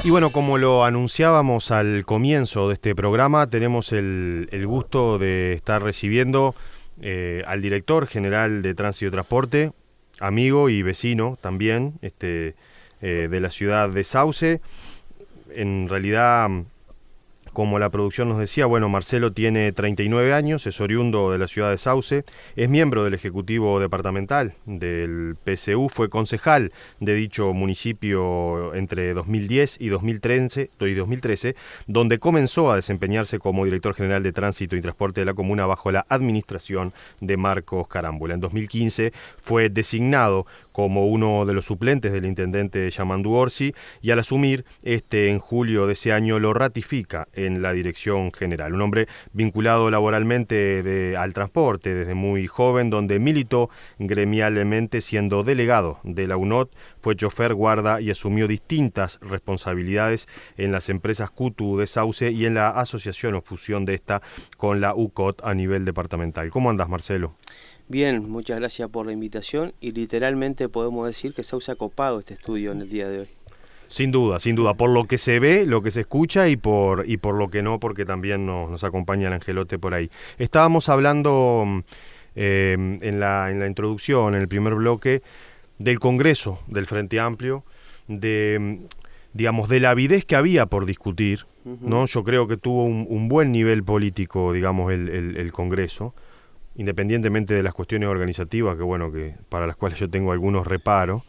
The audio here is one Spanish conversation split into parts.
Y bueno, como lo anunciábamos al comienzo de este programa, tenemos el gusto de estar recibiendo al director general de Tránsito y Transporte, amigo y vecino también de la ciudad de Sauce. En realidad, como la producción nos decía, bueno, Marcelo tiene 39 años, es oriundo de la ciudad de Sauce, es miembro del Ejecutivo Departamental del PSU, fue concejal de dicho municipio entre 2010 y 2013, donde comenzó a desempeñarse como director general de Tránsito y Transporte de la comuna bajo la administración de Marcos Carámbula. En 2015 fue designado como uno de los suplentes del intendente Yamandu Orsi y al asumir en julio de ese año lo ratifica en la dirección general. Un hombre vinculado laboralmente al transporte desde muy joven, donde militó gremialmente siendo delegado de la UNOT, fue chofer, guarda y asumió distintas responsabilidades en las empresas CUTU de Sauce y en la asociación o fusión de esta con la UCOT a nivel departamental. ¿Cómo andás, Marcelo? Bien, muchas gracias por la invitación y literalmente podemos decir que Sauce ha copado este estudio en el día de hoy. Sin duda, por lo que se ve, lo que se escucha y por lo que no, porque también nos acompaña el Angelote por ahí. Estábamos hablando en la introducción, en el primer bloque, del Congreso del Frente Amplio, de la avidez que había por discutir, ¿no? Yo creo que tuvo un buen nivel político, digamos, el Congreso, independientemente de las cuestiones organizativas, que para las cuales yo tengo algunos reparos.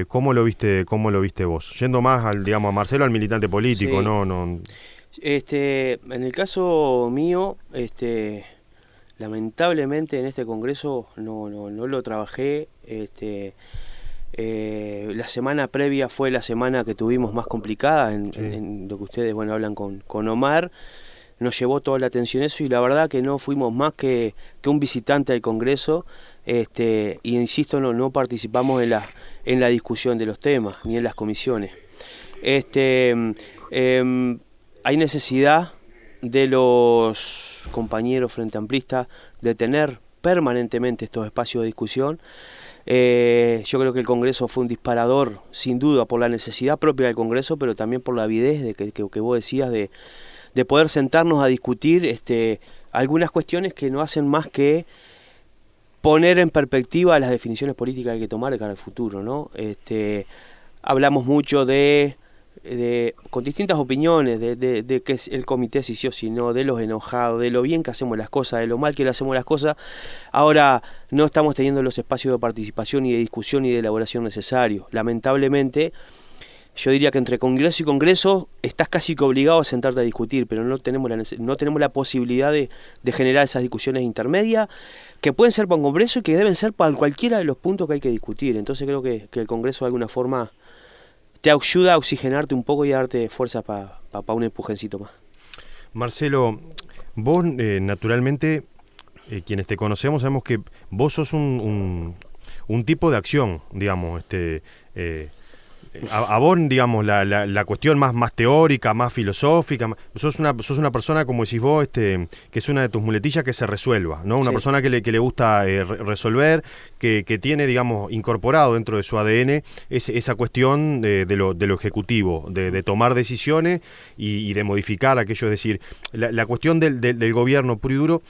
¿Cómo lo viste vos? Yendo más a Marcelo, al militante político, sí. no. En el caso mío, lamentablemente en este congreso no lo trabajé. La semana previa fue la semana que tuvimos más complicada en lo que ustedes hablan con Omar. Nos llevó toda la atención eso y la verdad que no fuimos más que un visitante del Congreso, y insisto, no participamos en la discusión de los temas ni en las comisiones. Hay necesidad de los compañeros frente amplistas de tener permanentemente estos espacios de discusión. Yo creo que el Congreso fue un disparador, sin duda, por la necesidad propia del Congreso, pero también por la avidez de que vos decías de poder sentarnos a discutir algunas cuestiones que no hacen más que poner en perspectiva las definiciones políticas que hay que tomar de cara al futuro, ¿no? Hablamos mucho con distintas opiniones, de que el comité si sí o si no, de los enojados, de lo bien que hacemos las cosas, de lo mal que le hacemos las cosas. Ahora no estamos teniendo los espacios de participación y de discusión y de elaboración necesarios. Lamentablemente, yo diría que entre Congreso y Congreso estás casi que obligado a sentarte a discutir, pero no tenemos la posibilidad de generar esas discusiones intermedias que pueden ser para un Congreso y que deben ser para cualquiera de los puntos que hay que discutir. Entonces creo que el Congreso de alguna forma te ayuda a oxigenarte un poco y a darte fuerza para un empujoncito más. Marcelo, vos naturalmente, quienes te conocemos sabemos que vos sos un tipo de acción, digamos, a vos, digamos, la cuestión más teórica, más filosófica, sos una persona, como decís vos, que es una de tus muletillas, que se resuelva, ¿no? Una persona que le gusta resolver, que tiene, digamos, incorporado dentro de su ADN esa cuestión de lo ejecutivo, de tomar decisiones y de modificar aquello, es decir, la cuestión del gobierno puro y duro.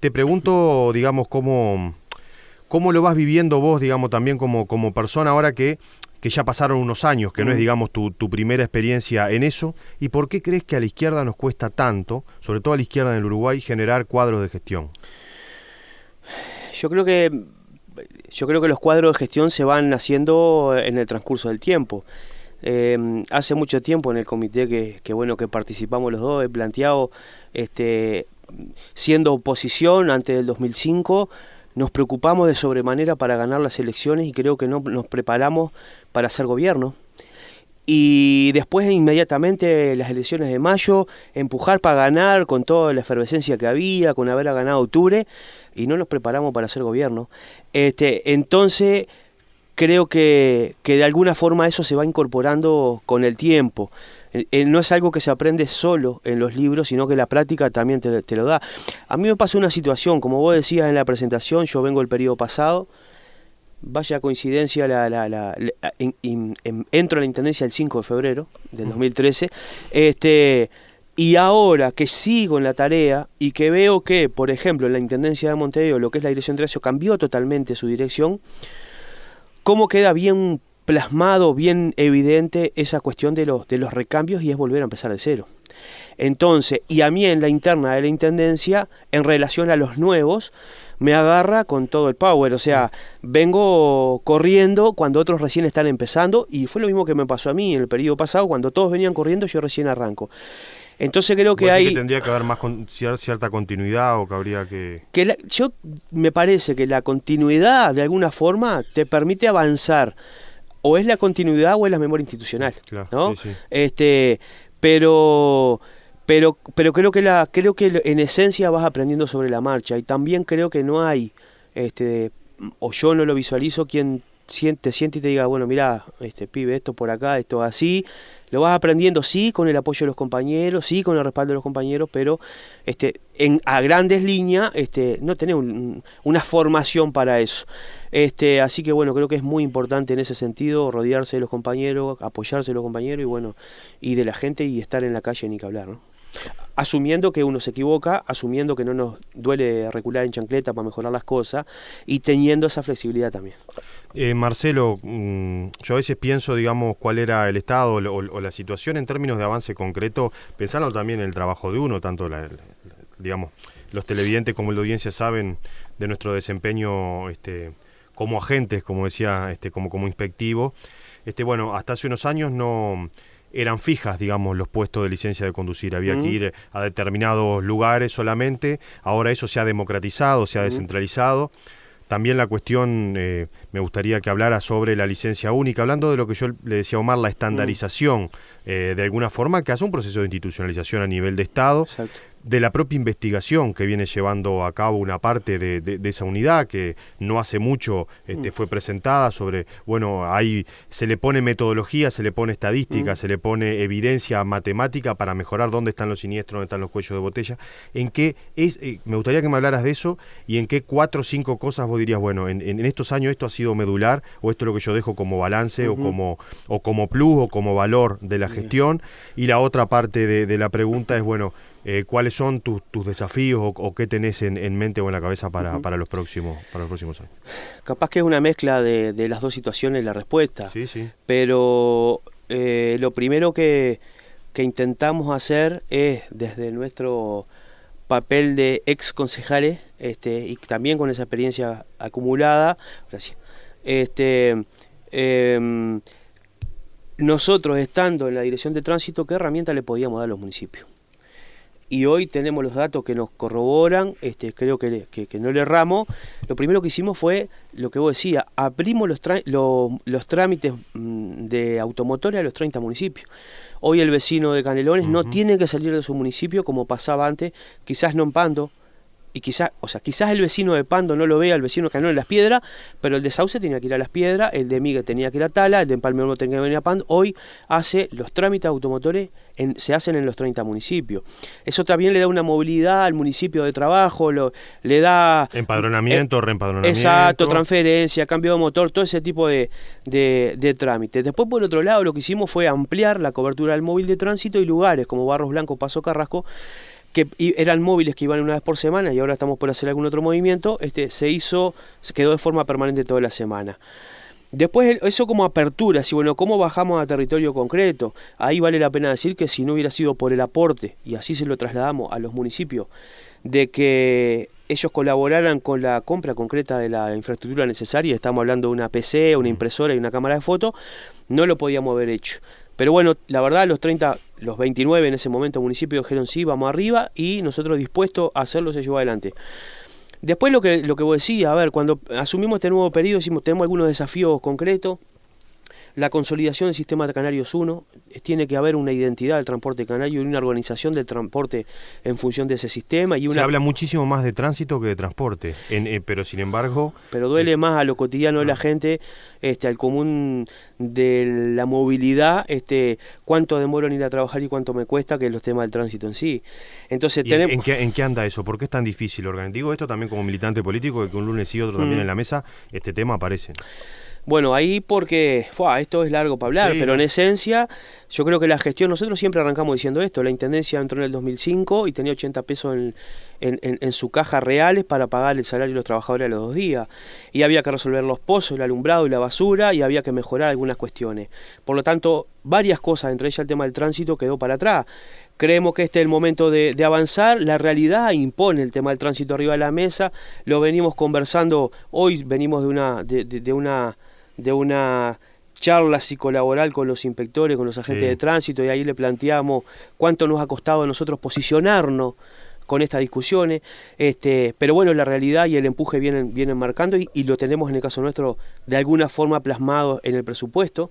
Te pregunto, digamos, ¿cómo lo vas viviendo vos, digamos, también como persona ahora que ya pasaron unos años, que no es, digamos, tu primera experiencia en eso? ¿Y por qué crees que a la izquierda nos cuesta tanto, sobre todo a la izquierda en el Uruguay, generar cuadros de gestión? Yo creo que los cuadros de gestión se van haciendo en el transcurso del tiempo. Hace mucho tiempo en el comité que participamos los dos, he planteado, siendo oposición antes del 2005, nos preocupamos de sobremanera para ganar las elecciones y creo que no nos preparamos para hacer gobierno. Y después, inmediatamente, las elecciones de mayo, empujar para ganar con toda la efervescencia que había, con haber ganado octubre, y no nos preparamos para hacer gobierno. Entonces, creo que de alguna forma eso se va incorporando con el tiempo. No es algo que se aprende solo en los libros, sino que la práctica también te lo da. A mí me pasó una situación, como vos decías en la presentación, yo vengo del periodo pasado, vaya coincidencia, entro a la Intendencia el 5 de febrero del 2013, y ahora que sigo en la tarea y que veo que, por ejemplo, en la Intendencia de Montevideo, lo que es la Dirección de Tránsito, cambió totalmente su dirección, cómo queda bien plasmado, bien evidente esa cuestión de los recambios, y es volver a empezar de cero. Entonces, y a mí en la interna de la Intendencia, en relación a los nuevos, me agarra con todo el power, o sea, vengo corriendo cuando otros recién están empezando, y fue lo mismo que me pasó a mí en el periodo pasado, cuando todos venían corriendo, yo recién arranco. Entonces creo que hay... tendría que haber más cierta continuidad, o que habría que... yo me parece que la continuidad, de alguna forma, te permite avanzar. O es la continuidad o es la memoria institucional, claro, ¿no? Sí. Pero creo que en esencia vas aprendiendo sobre la marcha, y también creo que no hay, o yo no lo visualizo, quien te siente y te diga, bueno, mirá, pibe, esto por acá, esto así. Lo vas aprendiendo, sí, con el apoyo de los compañeros, sí, con el respaldo de los compañeros, pero a grandes líneas no tenés una formación para eso. Así que bueno, creo que es muy importante en ese sentido rodearse de los compañeros, apoyarse de los compañeros y bueno, y de la gente, y estar en la calle ni que hablar, ¿no? Asumiendo que uno se equivoca, asumiendo que no nos duele recular en chancleta para mejorar las cosas, y teniendo esa flexibilidad también. Marcelo, yo a veces pienso, digamos, cuál era el estado o la situación en términos de avance concreto, pensando también en el trabajo de uno, tanto digamos, los televidentes como la audiencia saben de nuestro desempeño como agentes, como decía, como inspectivo. Bueno, hasta hace unos años no eran fijas, digamos, los puestos de licencia de conducir. Había que ir a determinados lugares solamente. Ahora eso se ha democratizado, se ha descentralizado. También la cuestión, me gustaría que hablara sobre la licencia única, hablando de lo que yo le decía a Omar, la estandarización, de alguna forma, que hace un proceso de institucionalización a nivel de Estado. Exacto. De la propia investigación que viene llevando a cabo una parte de esa unidad, que no hace mucho fue presentada sobre, bueno, ahí se le pone metodología, se le pone estadística, se le pone evidencia matemática para mejorar dónde están los siniestros, dónde están los cuellos de botella. ¿En qué me gustaría que me hablaras de eso, y en qué 4 o 5 cosas vos dirías, bueno, en estos años esto ha sido medular, o esto es lo que yo dejo como balance, o como plus, o como valor de la gestión? Y la otra parte de la pregunta es, bueno, ¿cuáles son tus desafíos, o qué tenés en mente o en la cabeza para los próximos años? Capaz que es una mezcla de las dos situaciones la respuesta. Sí, sí. Pero lo primero que intentamos hacer es, desde nuestro papel de ex concejales, y también con esa experiencia acumulada, gracias, nosotros estando en la Dirección de Tránsito, ¿qué herramienta le podíamos dar a los municipios? Y hoy tenemos los datos que nos corroboran, creo que no le erramos. Lo primero que hicimos fue lo que vos decías, abrimos los trámites de automotores a los 30 municipios. Hoy el vecino de Canelones no tiene que salir de su municipio como pasaba antes, quizás no en Pando, y quizás el vecino de Pando no lo vea, el vecino de Canelones en Las Piedras, pero el de Sauce tenía que ir a Las Piedras, el de Migue tenía que ir a Tala, el de Empalme Olmo tenía que venir a Pando. Hoy los trámites automotores se hacen en los 30 municipios. Eso también le da una movilidad al municipio de trabajo, le da... Empadronamiento, reempadronamiento. Exacto, transferencia, cambio de motor, todo ese tipo de trámites. Después, por otro lado, lo que hicimos fue ampliar la cobertura del móvil de tránsito, y lugares como Barros Blancos, Paso Carrasco, que eran móviles que iban una vez por semana, y ahora estamos por hacer algún otro movimiento, se quedó de forma permanente toda la semana. Después, eso como apertura, si bueno, ¿cómo bajamos a territorio concreto? Ahí vale la pena decir que si no hubiera sido por el aporte, y así se lo trasladamos a los municipios, de que ellos colaboraran con la compra concreta de la infraestructura necesaria, estamos hablando de una PC, una impresora y una cámara de foto, no lo podíamos haber hecho. Pero bueno, la verdad, los 29 en ese momento municipios dijeron sí, vamos arriba, y nosotros dispuestos a hacerlo se llevó adelante. Después lo que vos decías, a ver, cuando asumimos este nuevo periodo, tenemos algunos desafíos concretos. la consolidación del sistema canario es uno, tiene que haber una identidad del transporte canario y una organización del transporte en función de ese sistema. Se habla muchísimo más de tránsito que de transporte, pero sin embargo... Pero duele más a lo cotidiano de la gente, al común de la movilidad, cuánto demoro en ir a trabajar y cuánto me cuesta, que es los temas del tránsito en sí. Entonces, ¿En qué anda eso? ¿Por qué es tan difícil organizar? Digo esto también como militante político, que un lunes y otro también en la mesa, este tema aparece. Bueno, ahí porque esto es largo para hablar, sí, pero en esencia yo creo que la gestión, nosotros siempre arrancamos diciendo esto, la Intendencia entró en el 2005 y tenía 80 pesos en su caja reales para pagar el salario de los trabajadores a los 2 días, y había que resolver los pozos, el alumbrado y la basura, y había que mejorar algunas cuestiones. Por lo tanto, varias cosas, entre ellas el tema del tránsito, quedó para atrás. Creemos que este es el momento de avanzar, la realidad impone el tema del tránsito arriba de la mesa, lo venimos conversando, hoy venimos de una charla psicolaboral con los inspectores, con los agentes de tránsito, y ahí le planteamos cuánto nos ha costado a nosotros posicionarnos con estas discusiones, pero bueno, la realidad y el empuje vienen marcando y lo tenemos en el caso nuestro de alguna forma plasmado en el presupuesto.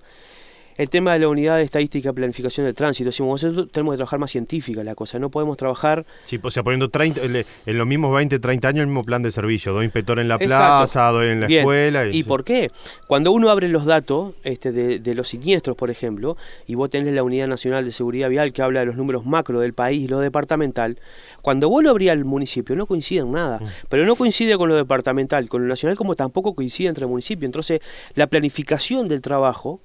El tema de la unidad de estadística y planificación del tránsito, decimos, nosotros tenemos que trabajar más científica la cosa, no podemos trabajar... Sí, o sea, poniendo en los mismos 20, 30 años el mismo plan de servicio, 2 inspectores en la plaza, 2 en la escuela... ¿Y por qué? Cuando uno abre los datos de los siniestros, por ejemplo, y vos tenés la Unidad Nacional de Seguridad Vial que habla de los números macro del país y lo departamental, cuando vos lo abrís al municipio no coincide en nada, pero no coincide con lo departamental, con lo nacional, como tampoco coincide entre municipios. Entonces, la planificación del trabajo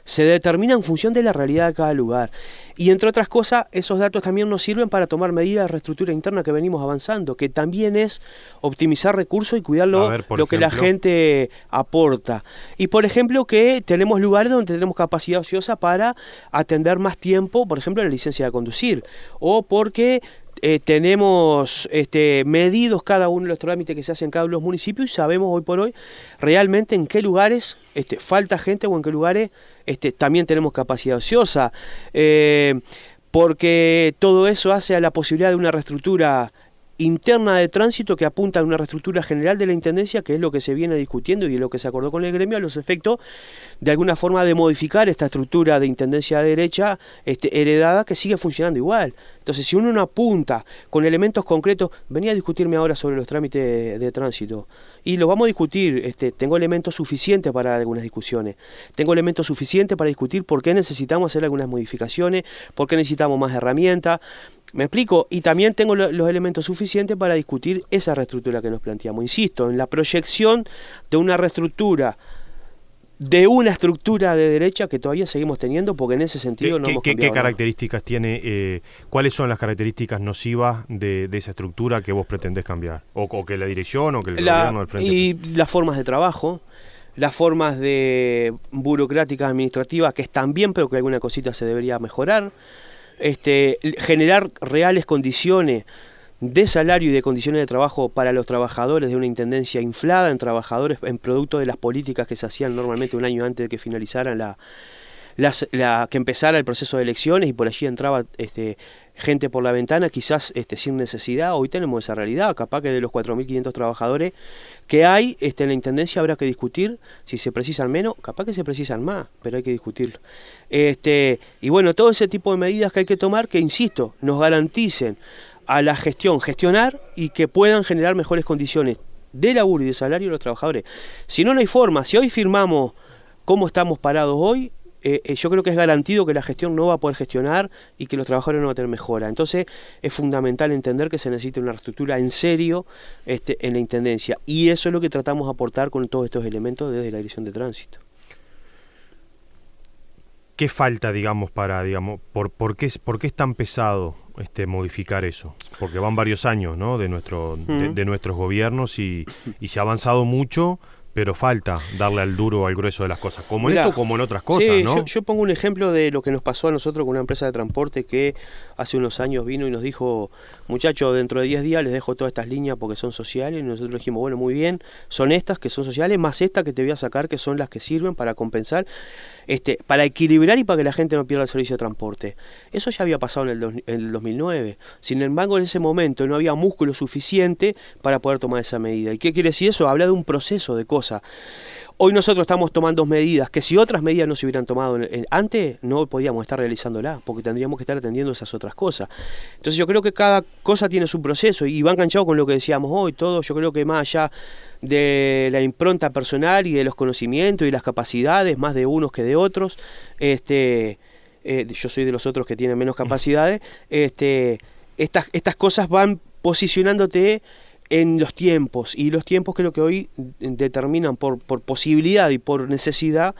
se determina en función de la realidad de cada lugar. Y entre otras cosas, esos datos también nos sirven para tomar medidas de reestructura interna que venimos avanzando, que también es optimizar recursos y cuidar lo que la gente aporta. Y por ejemplo, que tenemos lugares donde tenemos capacidad ociosa para atender más tiempo, por ejemplo, la licencia de conducir, o porque tenemos medidos cada uno de los trámites que se hacen en cada uno de los municipios y sabemos hoy por hoy realmente en qué lugares falta gente o en qué lugares también tenemos capacidad ociosa, porque todo eso hace a la posibilidad de una reestructura interna de tránsito que apunta a una reestructura general de la Intendencia, que es lo que se viene discutiendo y lo que se acordó con el gremio, a los efectos de alguna forma de modificar esta estructura de Intendencia de derecha heredada, que sigue funcionando igual. Entonces, si uno no apunta con elementos concretos, venía a discutirme ahora sobre los trámites de tránsito, y lo vamos a discutir, tengo elementos suficientes para algunas discusiones, tengo elementos suficientes para discutir por qué necesitamos hacer algunas modificaciones, por qué necesitamos más herramientas, ¿me explico? Y también tengo los elementos suficientes para discutir esa reestructura que nos planteamos. Insisto, en la proyección de una reestructura, de una estructura de derecha que todavía seguimos teniendo, porque en ese sentido no hemos cambiado. ¿Qué características tiene, cuáles son las características nocivas de esa estructura que vos pretendés cambiar? ¿O que la dirección o que el gobierno del frente? Y las formas de trabajo, las formas de burocráticas administrativas, que están bien, pero que alguna cosita se debería mejorar. Generar reales condiciones de salario y de condiciones de trabajo para los trabajadores de una intendencia inflada en trabajadores, en producto de las políticas que se hacían normalmente un año antes de que finalizara que empezara el proceso de elecciones, y por allí entraba gente por la ventana, quizás sin necesidad. Hoy tenemos esa realidad, capaz que de los 4.500 trabajadores que hay en la Intendencia habrá que discutir si se precisan menos, capaz que se precisan más, pero hay que discutirlo. Y bueno, todo ese tipo de medidas que hay que tomar, que insisto, nos garanticen a la gestionar y que puedan generar mejores condiciones de laburo y de salario de los trabajadores. Si no, no hay forma. Si hoy firmamos cómo estamos parados hoy, yo creo que es garantido que la gestión no va a poder gestionar y que los trabajadores no van a tener mejora. Entonces es fundamental entender que se necesita una reestructura en serio en la Intendencia, y eso es lo que tratamos de aportar con todos estos elementos desde la Dirección de Tránsito. ¿Qué falta, digamos, por qué es tan pesado modificar eso? Porque van varios años, ¿no?, de nuestros gobiernos y se ha avanzado mucho, pero falta darle al duro, al grueso de las cosas, como en esto como en otras cosas, sí, ¿no? Yo pongo un ejemplo de lo que nos pasó a nosotros con una empresa de transporte que hace unos años vino y nos dijo: muchachos, dentro de 10 días les dejo todas estas líneas porque son sociales, y nosotros dijimos, bueno, muy bien, son estas que son sociales, más estas que te voy a sacar que son las que sirven para compensar, para equilibrar y para que la gente no pierda el servicio de transporte. Eso ya había pasado en el 2009, sin embargo en ese momento no había músculo suficiente para poder tomar esa medida. ¿Y qué quiere decir eso? Habla de un proceso de cosas cosa. Hoy nosotros estamos tomando medidas que si otras medidas no se hubieran tomado antes, no podíamos estar realizándolas, porque tendríamos que estar atendiendo esas otras cosas. Entonces yo creo que cada cosa tiene su proceso y va enganchado con lo que decíamos hoy, todo. Yo creo que más allá de la impronta personal y de los conocimientos y las capacidades, más de unos que de otros, yo soy de los otros que tienen menos capacidades, estas cosas van posicionándote en los tiempos, y los tiempos creo que hoy determinan por posibilidad y por necesidad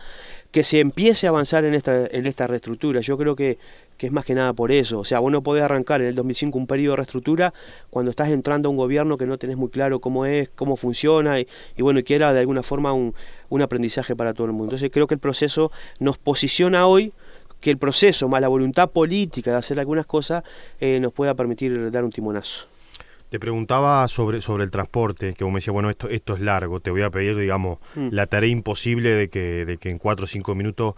que se empiece a avanzar en esta reestructura. Yo creo que es más que nada por eso. O sea, vos no podés arrancar en el 2005 un periodo de reestructura cuando estás entrando a un gobierno que no tenés muy claro cómo es, cómo funciona, y bueno, que era de alguna forma un aprendizaje para todo el mundo. Entonces creo que el proceso nos posiciona hoy, que el proceso más la voluntad política de hacer algunas cosas nos pueda permitir dar un timonazo. Te preguntaba sobre el transporte, que vos me decías, bueno, esto es largo, te voy a pedir, digamos, la tarea imposible de que en 4 o 5 minutos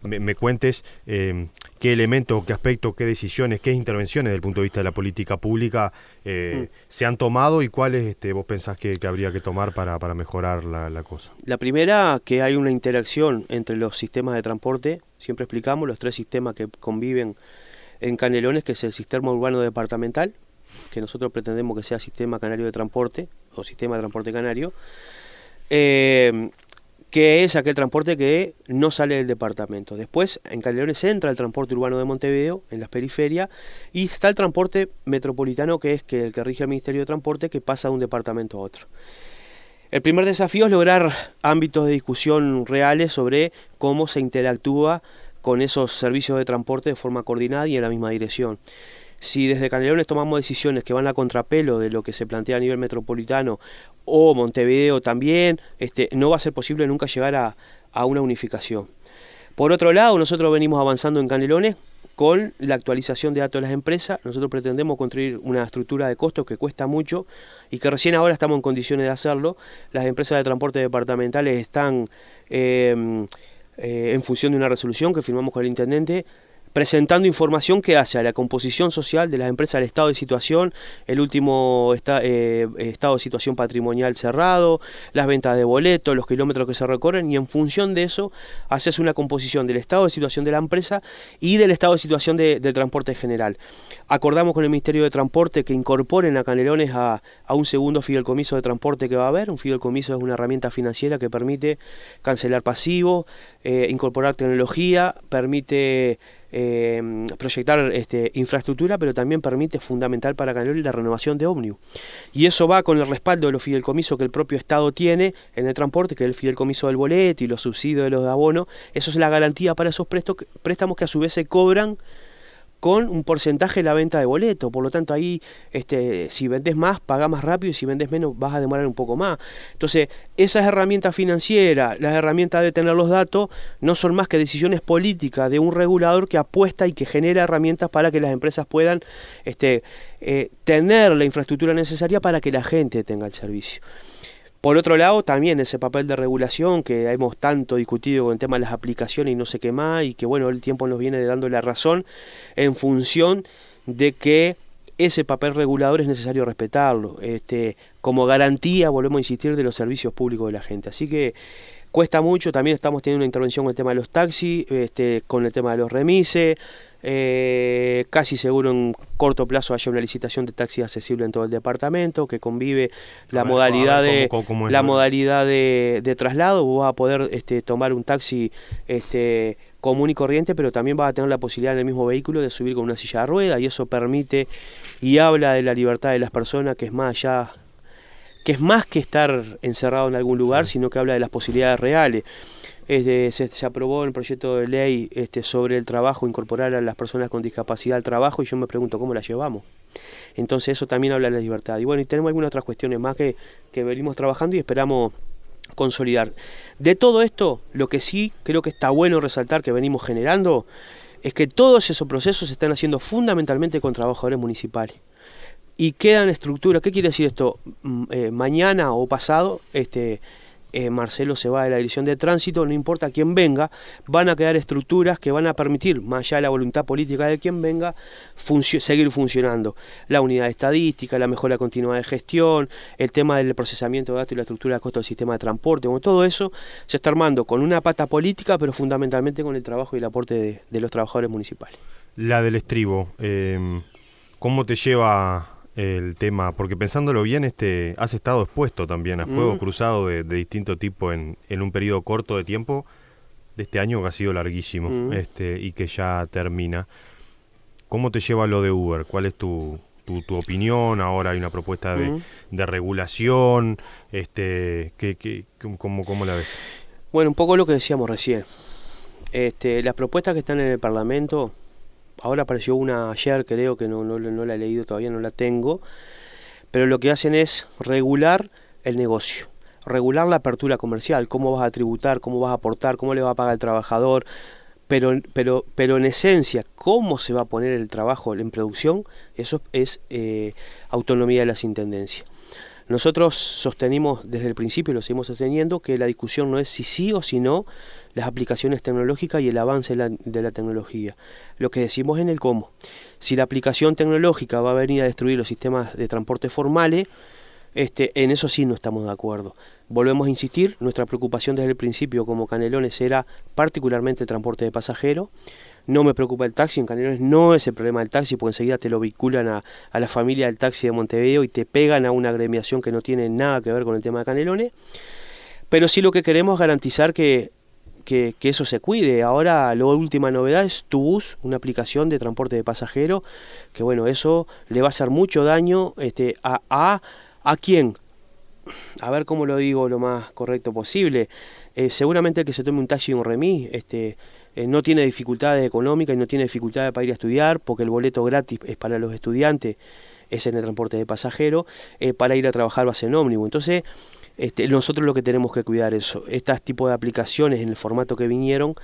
me cuentes qué elementos, qué aspectos, qué decisiones, qué intervenciones desde el punto de vista de la política pública se han tomado y cuáles vos pensás que habría que tomar para mejorar la cosa. La primera, que hay una interacción entre los sistemas de transporte. Siempre explicamos los 3 sistemas que conviven en Canelones, que es el sistema urbano departamental, que nosotros pretendemos que sea sistema canario de transporte o sistema de transporte canario, que es aquel transporte que no sale del departamento. Después en Canelones entra el transporte urbano de Montevideo, en las periferias, y está el transporte metropolitano, que es el que rige el Ministerio de Transporte, que pasa de un departamento a otro. El primer desafío es lograr ámbitos de discusión reales sobre cómo se interactúa con esos servicios de transporte de forma coordinada y en la misma dirección. Si desde Canelones tomamos decisiones que van a contrapelo de lo que se plantea a nivel metropolitano o Montevideo también, no va a ser posible nunca llegar a una unificación. Por otro lado, nosotros venimos avanzando en Canelones con la actualización de datos de las empresas. Nosotros pretendemos construir una estructura de costos que cuesta mucho y que recién ahora estamos en condiciones de hacerlo. Las empresas de transporte departamentales están en función de una resolución que firmamos con el intendente, presentando información que hace a la composición social de las empresas, al estado de situación, el último estado de situación patrimonial cerrado, las ventas de boletos, los kilómetros que se recorren, y en función de eso haces una composición del estado de situación de la empresa y del estado de situación de transporte en general. Acordamos con el Ministerio de Transporte que incorporen a Canelones a un segundo fideicomiso de transporte que va a haber. Un fideicomiso es una herramienta financiera que permite cancelar pasivos, incorporar tecnología, permite proyectar infraestructura, pero también permite, fundamental para Canelones, la renovación de ómnibus. Y eso va con el respaldo de los fideicomisos que el propio Estado tiene en el transporte, que es el fideicomiso del boleto y los subsidios de los abonos. Eso es la garantía para esos préstamos que a su vez se cobran con un porcentaje de la venta de boleto. Por lo tanto, ahí si vendés más, pagás más rápido, y si vendés menos, vas a demorar un poco más. Entonces, esas herramientas financieras, las herramientas de tener los datos, no son más que decisiones políticas de un regulador que apuesta y que genera herramientas para que las empresas puedan tener la infraestructura necesaria para que la gente tenga el servicio. Por otro lado, también ese papel de regulación que hemos tanto discutido con el tema de las aplicaciones y no sé qué más, y que bueno, el tiempo nos viene dando la razón en función de que ese papel regulador es necesario respetarlo, como garantía, volvemos a insistir, de los servicios públicos de la gente. Así que cuesta mucho. También estamos teniendo una intervención con el tema de los taxis, con el tema de los remises. Casi seguro en corto plazo haya una licitación de taxis accesible en todo el departamento, que convive la modalidad de traslado. Vos vas a poder tomar un taxi común y corriente, pero también vas a tener la posibilidad en el mismo vehículo de subir con una silla de ruedas, y eso permite y habla de la libertad de las personas, que es más allá, que es más que estar encerrado en algún lugar, sino que habla de las posibilidades reales. Se aprobó el proyecto de ley sobre el trabajo, incorporar a las personas con discapacidad al trabajo, y yo me pregunto cómo la llevamos. Entonces eso también habla de la libertad. Y bueno, y tenemos algunas otras cuestiones más que venimos trabajando y esperamos consolidar. De todo esto, lo que sí creo que está bueno resaltar que venimos generando es que todos esos procesos se están haciendo fundamentalmente con trabajadores municipales. Y quedan estructuras. ¿Qué quiere decir esto? Mañana o pasado Marcelo se va de la dirección de tránsito, no importa quién venga, van a quedar estructuras que van a permitir, más allá de la voluntad política de quien venga, seguir funcionando. La unidad estadística, la mejora continua de gestión, el tema del procesamiento de datos y la estructura de costos del sistema de transporte, bueno, todo eso se está armando con una pata política, pero fundamentalmente con el trabajo y el aporte de los trabajadores municipales. La del estribo, ¿cómo te lleva el tema? Porque pensándolo bien, has estado expuesto también a fuego cruzado de distinto tipo en un periodo corto de tiempo de este año que ha sido larguísimo y que ya termina. ¿Cómo te lleva lo de Uber? ¿Cuál es tu opinión? Ahora hay una propuesta de regulación. ¿Cómo la ves? Bueno, un poco lo que decíamos recién. Las propuestas que están en el Parlamento, ahora apareció una ayer, creo que no la he leído todavía, no la tengo, pero lo que hacen es regular el negocio, regular la apertura comercial, cómo vas a tributar, cómo vas a aportar, cómo le va a pagar al trabajador, pero en esencia, cómo se va a poner el trabajo en producción, eso es autonomía de las intendencias. Nosotros sostenimos desde el principio y lo seguimos sosteniendo que la discusión no es si sí o si no las aplicaciones tecnológicas y el avance de la tecnología. Lo que decimos en el cómo. Si la aplicación tecnológica va a venir a destruir los sistemas de transporte formales, en eso sí no estamos de acuerdo. Volvemos a insistir, nuestra preocupación desde el principio como Canelones era particularmente el transporte de pasajeros. No me preocupa el taxi, en Canelones no es el problema del taxi, porque enseguida te lo vinculan a la familia del taxi de Montevideo y te pegan a una agremiación que no tiene nada que ver con el tema de Canelones. Pero sí lo que queremos es garantizar que eso se cuide. Ahora la última novedad es TuBus, una aplicación de transporte de pasajeros, que bueno, eso le va a hacer mucho daño ¿a quién? A ver cómo lo digo lo más correcto posible. Seguramente el que se tome un taxi y un remis, no tiene dificultades económicas y no tiene dificultades para ir a estudiar, porque el boleto gratis es para los estudiantes, es en el transporte de pasajeros, para ir a trabajar va a ser en ómnibus. Entonces, nosotros lo que tenemos que cuidar es eso. Estos tipos de aplicaciones en el formato que vinieron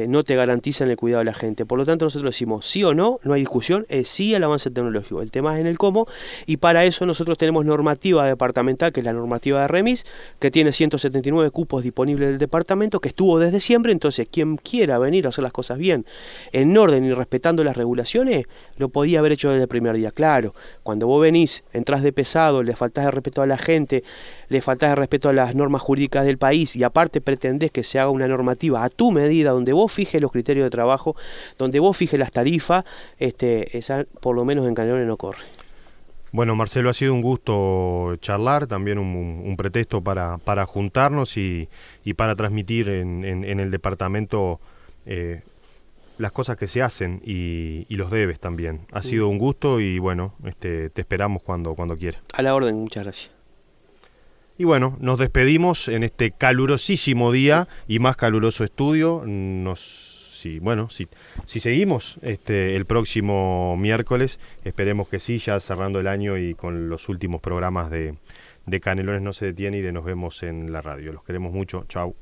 no te garantizan el cuidado de la gente. Por lo tanto, nosotros decimos sí o no, no hay discusión, es sí al avance tecnológico. El tema es en el cómo, y para eso nosotros tenemos normativa departamental, que es la normativa de remis, que tiene 179 cupos disponibles del departamento, que estuvo desde siempre. Entonces, quien quiera venir a hacer las cosas bien, en orden y respetando las regulaciones, lo podía haber hecho desde el primer día. Claro, cuando vos venís, entrás de pesado, le faltás de respeto a la gente, le faltás de respeto a las normas jurídicas del país, y aparte pretendés que se haga una normativa a tu medida, donde vos fijes los criterios de trabajo, donde vos fijes las tarifas, esa por lo menos en Canelones no corre. Bueno, Marcelo, ha sido un gusto charlar, también un pretexto para juntarnos y para transmitir en el departamento las cosas que se hacen y los debes también. Ha sido un gusto y bueno, te esperamos cuando quieras. A la orden, muchas gracias. Y bueno, nos despedimos en este calurosísimo día y más caluroso estudio. Si seguimos el próximo miércoles, esperemos que sí, ya cerrando el año y con los últimos programas de Canelones no se detiene y de Nos Vemos en la Radio. Los queremos mucho. Chau.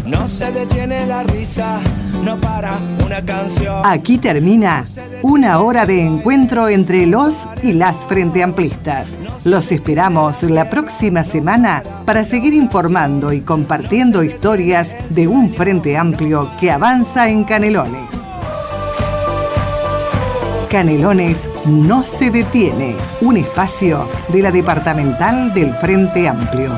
No se detiene la risa, no para una canción. Aquí termina una hora de encuentro entre los y las Frente Amplistas. Los esperamos la próxima semana para seguir informando y compartiendo historias de un Frente Amplio que avanza en Canelones. Canelones no se detiene, un espacio de la departamental del Frente Amplio.